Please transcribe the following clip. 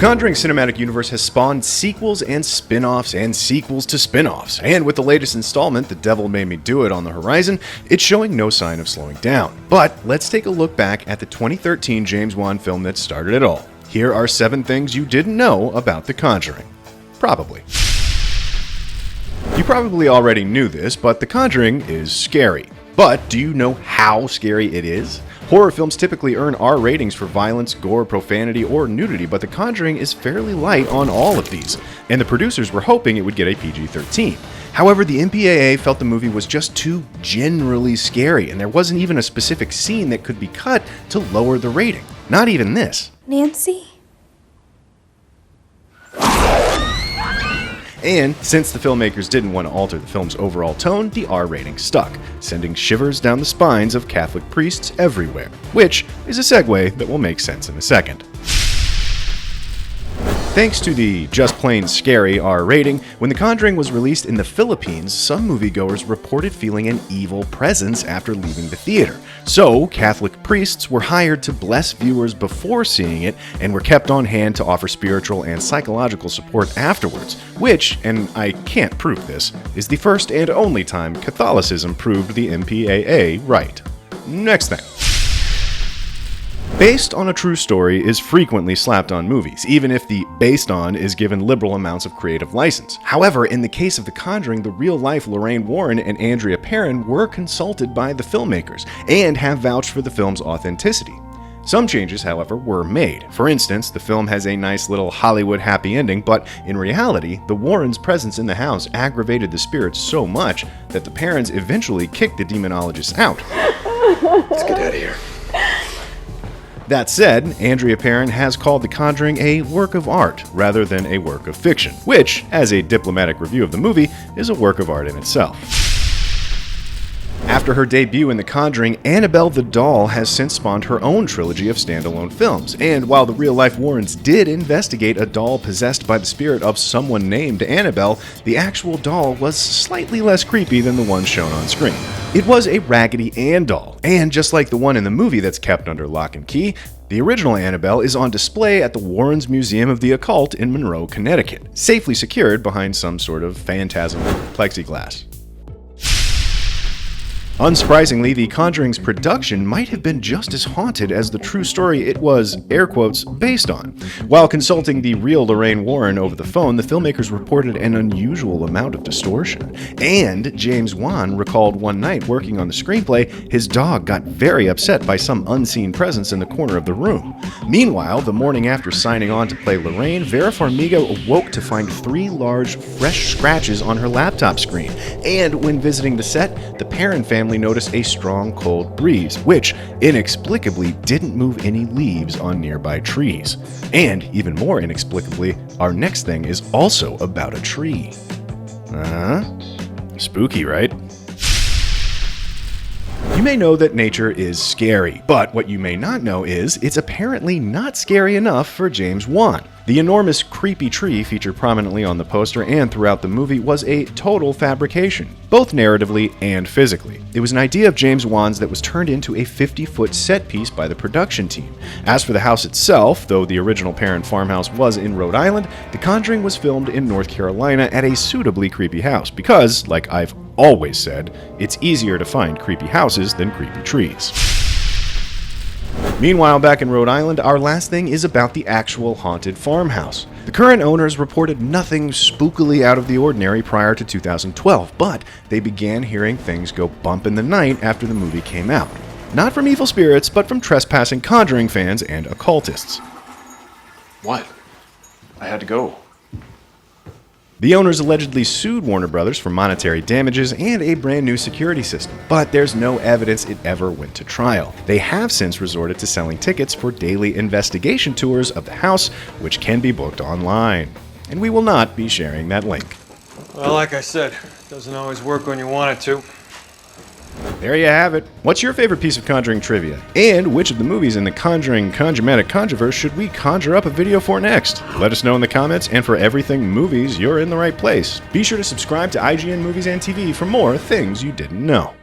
Conjuring cinematic universe has spawned sequels and spin-offs and sequels to spin-offs, and with the latest installment, The Devil Made Me Do It, on the horizon, it's showing no sign of slowing down. But let's take a look back at the 2013 James Wan film that started it all. Here are 7 things you didn't know about The Conjuring. Probably. You probably already knew this, but The Conjuring is scary. But do you know how scary it is? Horror films typically earn R ratings for violence, gore, profanity, or nudity, but The Conjuring is fairly light on all of these, and the producers were hoping it would get a PG-13. However, the MPAA felt the movie was just too generally scary, and there wasn't even a specific scene that could be cut to lower the rating. Not even this. Nancy? And since the filmmakers didn't want to alter the film's overall tone, the R rating stuck, sending shivers down the spines of Catholic priests everywhere, which is a segue that will make sense in a second. Thanks to the just plain scary R rating, when The Conjuring was released in the Philippines, some moviegoers reported feeling an evil presence after leaving the theater. So, Catholic priests were hired to bless viewers before seeing it and were kept on hand to offer spiritual and psychological support afterwards, which, and I can't prove this, is the first and only time Catholicism proved the MPAA right. Next thing. Based on a true story is frequently slapped on movies, even if the based on is given liberal amounts of creative license. However, in the case of The Conjuring, the real-life Lorraine Warren and Andrea Perron were consulted by the filmmakers and have vouched for the film's authenticity. Some changes, however, were made. For instance, the film has a nice little Hollywood happy ending, but in reality, the Warrens' presence in the house aggravated the spirits so much that the Perrons eventually kicked the demonologists out. Let's get out of here. That said, Andrea Perron has called The Conjuring a work of art rather than a work of fiction, which, as a diplomatic review of the movie, is a work of art in itself. After her debut in The Conjuring, Annabelle the Doll has since spawned her own trilogy of standalone films, and while the real-life Warrens did investigate a doll possessed by the spirit of someone named Annabelle, the actual doll was slightly less creepy than the one shown on screen. It was a Raggedy Ann doll, and just like the one in the movie that's kept under lock and key, the original Annabelle is on display at the Warrens Museum of the Occult in Monroe, Connecticut, safely secured behind some sort of phantasm plexiglass. Unsurprisingly, The Conjuring's production might have been just as haunted as the true story it was, air quotes, based on. While consulting the real Lorraine Warren over the phone, the filmmakers reported an unusual amount of distortion. And James Wan recalled one night working on the screenplay, his dog got very upset by some unseen presence in the corner of the room. Meanwhile, the morning after signing on to play Lorraine, Vera Farmiga awoke to find 3 large, fresh scratches on her laptop screen. And when visiting the set, the Perron family noticed a strong cold breeze, which inexplicably didn't move any leaves on nearby trees. And even more inexplicably, our next thing is also about a tree. Spooky, right? You may know that nature is scary, but what you may not know is it's apparently not scary enough for James Wan. The enormous creepy tree featured prominently on the poster and throughout the movie was a total fabrication, both narratively and physically. It was an idea of James Wan's that was turned into a 50-foot set piece by the production team. As for the house itself, though the original Perron farmhouse was in Rhode Island, The Conjuring was filmed in North Carolina at a suitably creepy house because, like I've always said, it's easier to find creepy houses than creepy trees. Meanwhile, back in Rhode Island, our last thing is about the actual haunted farmhouse. The current owners reported nothing spookily out of the ordinary prior to 2012, but they began hearing things go bump in the night after the movie came out. Not from evil spirits, but from trespassing Conjuring fans and occultists. What? I had to go. The owners allegedly sued Warner Brothers for monetary damages and a brand new security system, but there's no evidence it ever went to trial. They have since resorted to selling tickets for daily investigation tours of the house, which can be booked online. And we will not be sharing that link. Well, like I said, it doesn't always work when you want it to. There you have it. What's your favorite piece of Conjuring trivia? And which of the movies in the Conjuring Conjumatic Conjureverse should we conjure up a video for next? Let us know in the comments, and for everything movies, you're in the right place. Be sure to subscribe to IGN Movies and TV for more things you didn't know.